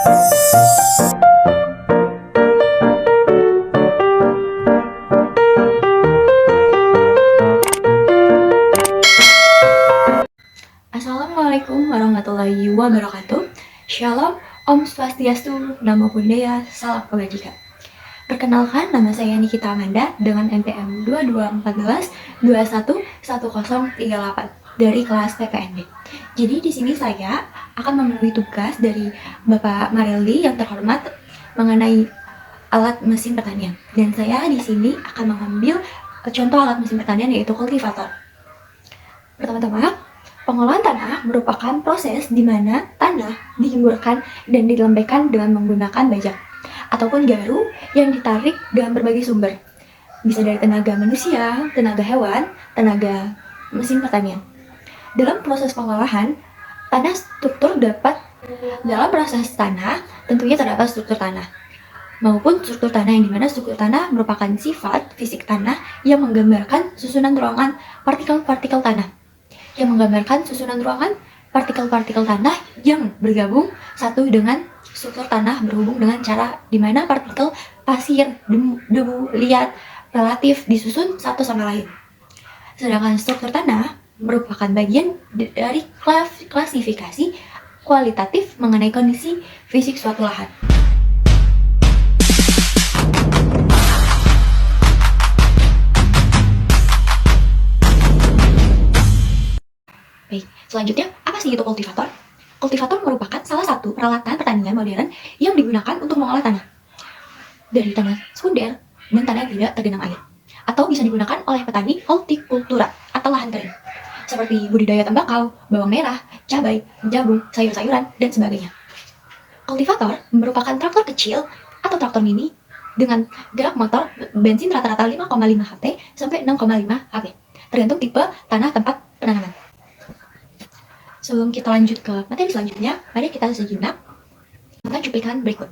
Assalamualaikum warahmatullahi wabarakatuh. Shalom, Om Swastiastu, Namo Buddhaya, Salam Kebajikan. Perkenalkan, nama saya Nikita Amanda dengan NPM 2214-211038 dari kelas PPNB. Jadi di sini saya akan memenuhi tugas dari Bapak Mareldi yang terhormat mengenai alat mesin pertanian. Dan saya di sini akan mengambil contoh alat mesin pertanian yaitu kultivator. Pertama-tama, pengolahan tanah merupakan proses di mana tanah digemburkan dan dilembekkan dengan menggunakan bajak ataupun garu yang ditarik dengan berbagai sumber. Bisa dari tenaga manusia, tenaga hewan, tenaga mesin pertanian. Dalam proses pengolahan, dalam proses tanah tentunya terdapat struktur tanah maupun struktur tanah yang dimana struktur tanah merupakan sifat fisik tanah yang menggambarkan susunan ruangan partikel-partikel tanah partikel-partikel tanah yang bergabung satu dengan struktur tanah berhubung dengan cara di mana partikel pasir, debu, liat relatif disusun satu sama lain. Sedangkan struktur tanah merupakan bagian dari klasifikasi kualitatif mengenai kondisi fisik suatu lahan. Baik, selanjutnya, apa sih itu kultivator? Kultivator merupakan salah satu peralatan pertanian modern yang digunakan untuk mengolah tanah dari tanah sekunder dan tanah yang tidak tergenang air, atau bisa digunakan oleh petani hortikultura atau lahan kering, seperti budidaya tembakau, bawang merah, cabai, jagung, sayur-sayuran, dan sebagainya. Kultivator merupakan traktor kecil atau traktor mini dengan gerak motor bensin rata-rata 5,5 HP sampai 6,5 HP, tergantung tipe tanah tempat penanaman. Sebelum kita lanjut ke materi selanjutnya, mari kita sejenak nonton cuplikan berikut.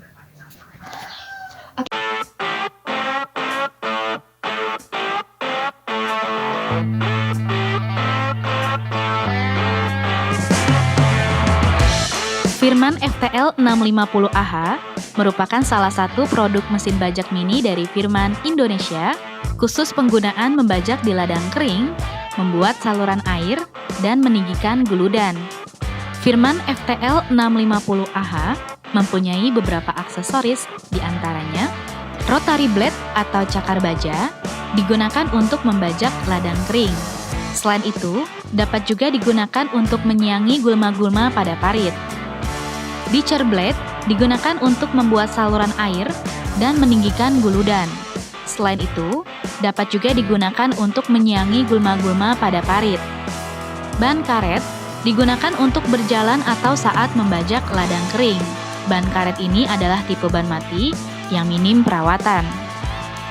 Firman FTL 650AH merupakan salah satu produk mesin bajak mini dari Firman Indonesia, khusus penggunaan membajak di ladang kering, membuat saluran air, dan meninggikan guludan. Firman FTL 650AH mempunyai beberapa aksesoris, diantaranya rotary blade atau cakar baja, digunakan untuk membajak ladang kering. Selain itu, dapat juga digunakan untuk menyiangi gulma-gulma pada parit. Ditcher blade digunakan untuk membuat saluran air dan meninggikan guludan. Selain itu, dapat juga digunakan untuk menyiangi gulma-gulma pada parit. Ban karet digunakan untuk berjalan atau saat membajak ladang kering. Ban karet ini adalah tipe ban mati yang minim perawatan.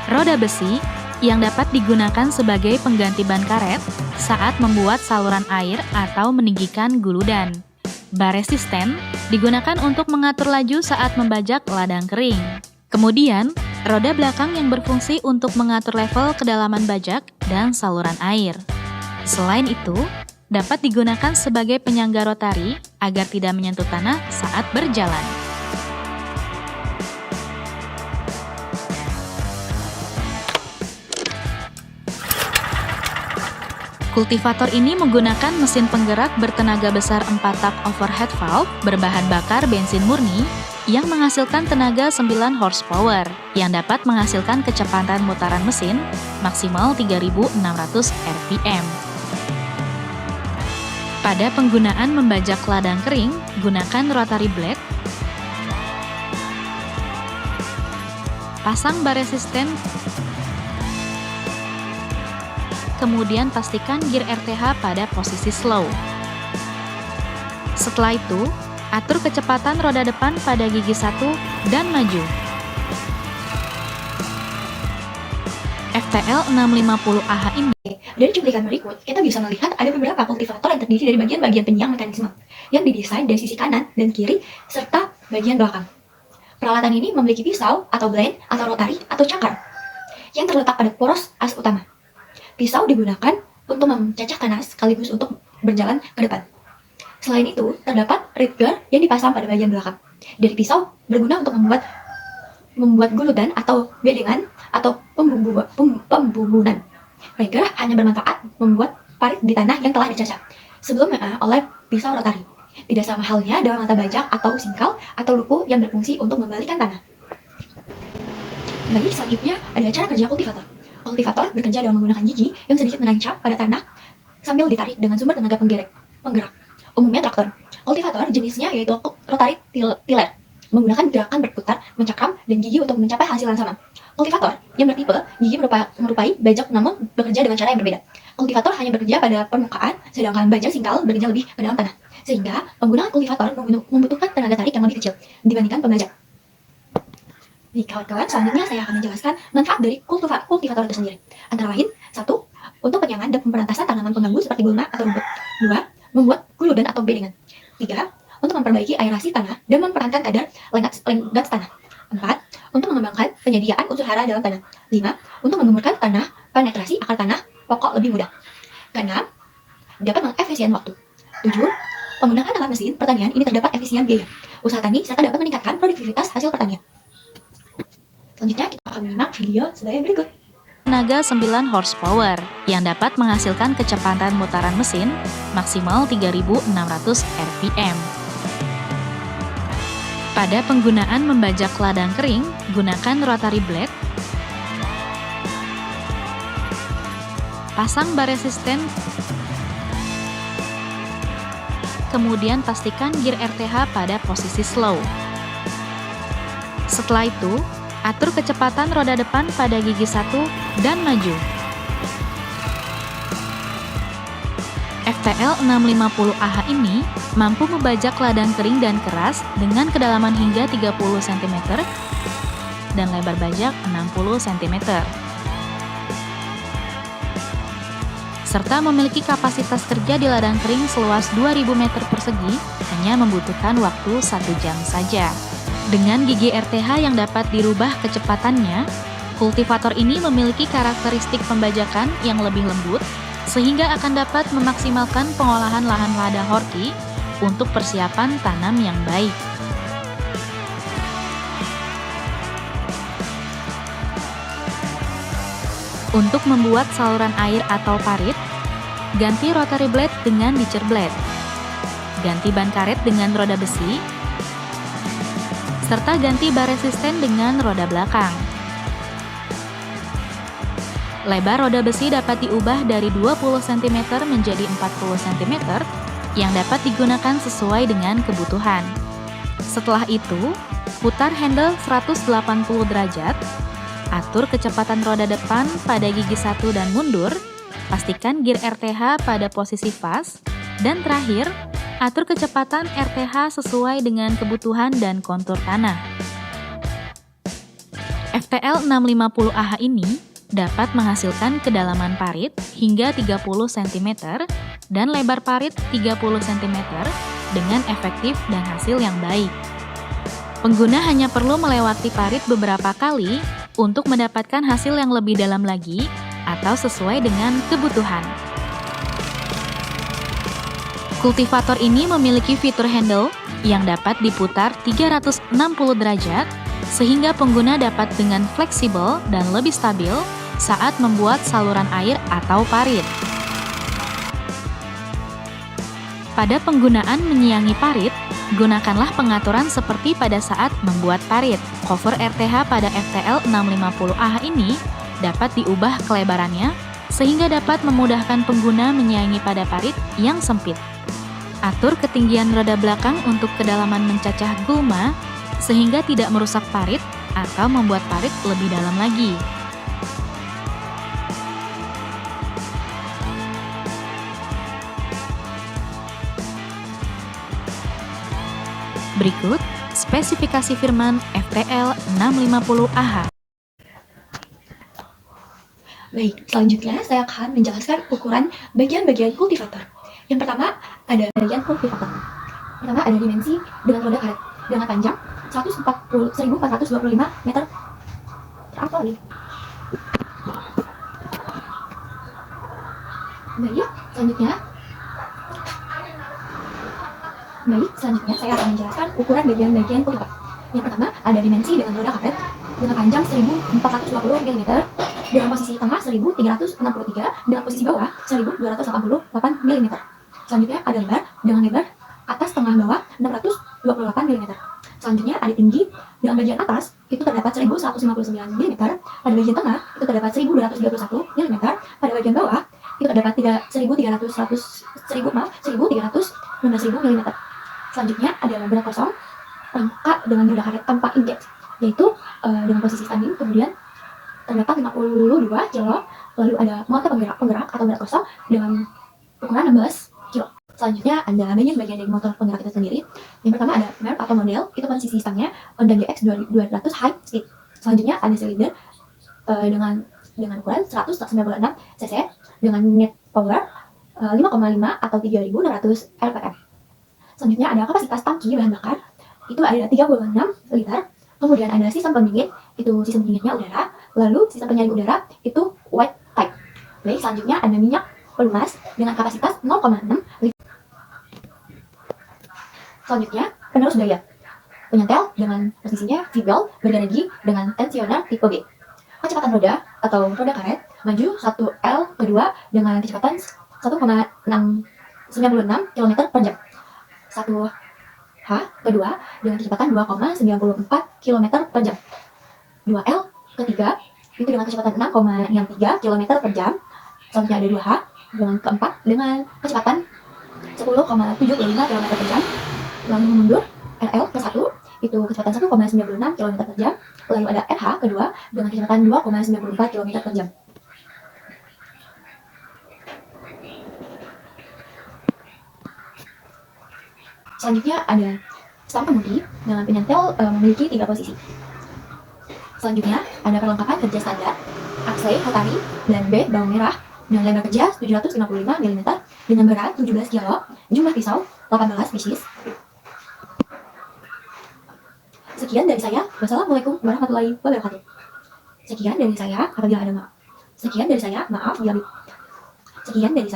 Roda besi yang dapat digunakan sebagai pengganti ban karet saat membuat saluran air atau meninggikan guludan. Bar resisten digunakan untuk mengatur laju saat membajak ladang kering. Kemudian, roda belakang yang berfungsi untuk mengatur level kedalaman bajak dan saluran air. Selain itu, dapat digunakan sebagai penyangga rotari agar tidak menyentuh tanah saat berjalan. Kultivator ini menggunakan mesin penggerak bertenaga besar 4 tak overhead valve berbahan bakar bensin murni yang menghasilkan tenaga 9 horsepower yang dapat menghasilkan kecepatan mutaran mesin maksimal 3.600 rpm. Pada penggunaan membajak ladang kering, gunakan rotary blade, pasang bar resisten, kemudian pastikan gear RTH pada posisi slow. Setelah itu, atur kecepatan roda depan pada gigi 1 dan maju. FTL 650AH ini. Dari cuplikan berikut, kita bisa melihat ada beberapa kultivator yang terdiri dari bagian-bagian penyiang mekanisme yang didesain dari sisi kanan dan kiri serta bagian belakang. Peralatan ini memiliki pisau atau blade atau rotari atau cakar yang terletak pada poros as utama. Pisau digunakan untuk memecah tanah sekaligus untuk berjalan ke depan. Selain itu, terdapat reed guard yang dipasang pada bagian belakang. Dari pisau berguna untuk membuat guludan atau bedengan atau pembubunan. Reger hanya bermanfaat membuat parit di tanah yang telah dicacah sebelumnya oleh pisau rotari. Tidak sama halnya dengan mata bajak atau singkal atau lupu yang berfungsi untuk membalikan tanah. Baik, selanjutnya ada cara kerja kultivator. Kultivator bekerja dengan menggunakan gigi yang sedikit menancap pada tanah sambil ditarik dengan sumber tenaga penggerak. Umumnya traktor. Kultivator jenisnya yaitu rotary tiller, menggunakan gerakan berputar, mencakram, dan gigi untuk mencapai hasil yang sama. Kultivator yang bertipe gigi menyerupai bajak namun bekerja dengan cara yang berbeda. Kultivator hanya bekerja pada permukaan, sedangkan bajak singkal bekerja lebih ke dalam tanah. Sehingga penggunaan kultivator membutuhkan tenaga tarik yang lebih kecil dibandingkan pembajak. Nih kawan-kawan, selanjutnya saya akan menjelaskan manfaat dari kultivator itu sendiri. Antara lain, 1. Untuk penyaman dan pemberantasan tanaman pengganggu seperti gulma atau rumput. 2. Membuat guludan atau bedengan. 3. Untuk memperbaiki aerasi tanah dan mempertahankan kadar lengat tanah. 4. Untuk mengembangkan penyediaan unsur hara dalam tanah. 5. Untuk mengemburkan tanah, penetrasi akar tanah pokok lebih mudah. 6. Dapat mengefisien waktu. 7. Penggunaan alat mesin pertanian ini terdapat efisien biaya, usaha tani, serta dapat meningkatkan produktivitas hasil pertanian. Selanjutnya kita akan menyimak video sebagai berikut. Tenaga 9 horsepower yang dapat menghasilkan kecepatan mutaran mesin maksimal 3.600 rpm. Pada penggunaan membajak ladang kering, gunakan rotary blade. Pasang bar resisten. Kemudian pastikan gear RTH pada posisi slow. Setelah itu, atur kecepatan roda depan pada gigi 1 dan maju. FTL 650AH ini mampu membajak ladang kering dan keras dengan kedalaman hingga 30 cm dan lebar bajak 60 cm. Serta memiliki kapasitas kerja di ladang kering seluas 2000 meter persegi hanya membutuhkan waktu 1 jam saja. Dengan gigi RTH yang dapat dirubah kecepatannya, kultivator ini memiliki karakteristik pembajakan yang lebih lembut, sehingga akan dapat memaksimalkan pengolahan lahan lada horti untuk persiapan tanam yang baik. Untuk membuat saluran air atau parit, ganti rotary blade dengan ditcher blade, ganti ban karet dengan roda besi, serta ganti bar resisten dengan roda belakang. Lebar roda besi dapat diubah dari 20 cm menjadi 40 cm yang dapat digunakan sesuai dengan kebutuhan. Setelah itu, putar handle 180 derajat, atur kecepatan roda depan pada gigi 1 dan mundur, pastikan gear RTH pada posisi fast, dan terakhir, atur kecepatan RTH sesuai dengan kebutuhan dan kontur tanah. FTL 650AH ini dapat menghasilkan kedalaman parit hingga 30 cm dan lebar parit 30 cm dengan efektif dan hasil yang baik. Pengguna hanya perlu melewati parit beberapa kali untuk mendapatkan hasil yang lebih dalam lagi atau sesuai dengan kebutuhan. Kultivator ini memiliki fitur handle yang dapat diputar 360 derajat sehingga pengguna dapat dengan fleksibel dan lebih stabil saat membuat saluran air atau parit. Pada penggunaan menyiangi parit, gunakanlah pengaturan seperti pada saat membuat parit. Cover RTH pada FTL 650AH ini dapat diubah kelebarannya sehingga dapat memudahkan pengguna menyiangi pada parit yang sempit. Atur ketinggian roda belakang untuk kedalaman mencacah gulma sehingga tidak merusak parit atau membuat parit lebih dalam lagi. Berikut spesifikasi firman FTL 650AH. Baik, selanjutnya saya akan menjelaskan ukuran bagian-bagian kultivator. Yang pertama ada bagian kultivator. Pertama ada dimensi dengan roda karet dengan panjang 1425 meter. Apa nih? Baik, selanjutnya Baik, selanjutnya saya akan menjelaskan ukuran bagian-bagian kulkas. Yang pertama, ada dimensi dengan roda karet dengan panjang 1420 mm, dengan posisi tengah 1363, dengan posisi bawah 1288 mm. Selanjutnya ada lebar dengan lebar atas tengah bawah 628 mm. Selanjutnya ada tinggi dengan bagian atas itu terdapat 1159 mm, pada bagian tengah itu terdapat 1231 mm, pada bagian bawah itu terdapat 1319 mm. Selanjutnya ada berat kosong rangka dengan roda karet tanpa injek, yaitu dengan posisi standing, kemudian terdapat 52 kilo, lalu ada motor penggerak atau berat kosong dengan ukuran 16 kilo. Selanjutnya ada bagian dari motor penggerak itu sendiri. Yang pertama ada merek atau model, itu posisi stangnya Honda GX 200 High Speed. Selanjutnya ada silinder dengan ukuran 196 cc dengan net power 5,5 atau 3.600 rpm. Selanjutnya ada kapasitas tangki bahan bakar, itu ada 36 liter. Kemudian ada sistem pendingin, itu sistem pendinginnya udara. Lalu sistem penyaring udara itu wet type. Baik, selanjutnya ada minyak pelumas dengan kapasitas 0,6 liter. Selanjutnya penerus daya, penyentel dengan posisinya V-belt berenergi dengan tensioner tipe B. Kecepatan roda atau roda karet maju 1L kedua dengan kecepatan 1,696 km per jam. 1H kedua dengan kecepatan 2,94 km per jam. 2L ketiga itu dengan kecepatan 6,63 km per jam. Selanjutnya ada 2H dengan keempat dengan kecepatan 10,75 km per jam. Lalu mundur RL ke 1 itu kecepatan 1,96 km per jam. Lalu ada RH kedua dengan kecepatan 2,94 km per jam. Selanjutnya ada stang kemudi dengan penyentel memiliki 3 posisi. Selanjutnya ada perlengkapan kerja standar, aksle Hatari dan B bawang merah dengan lebar kerja 755 mm dengan berat 17 kg, jumlah pisau 18 pieces. Sekian dari saya. Wassalamualaikum warahmatullahi wabarakatuh. Sekian dari saya. Apabila ada maaf. Sekian dari saya. Maaf ya. Sekian dari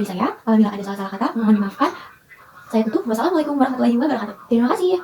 saya. Apabila ada salah-salah kata, mohon dimaafkan. Saya tutup. Wassalamualaikum warahmatullahi wabarakatuh. Terima kasih.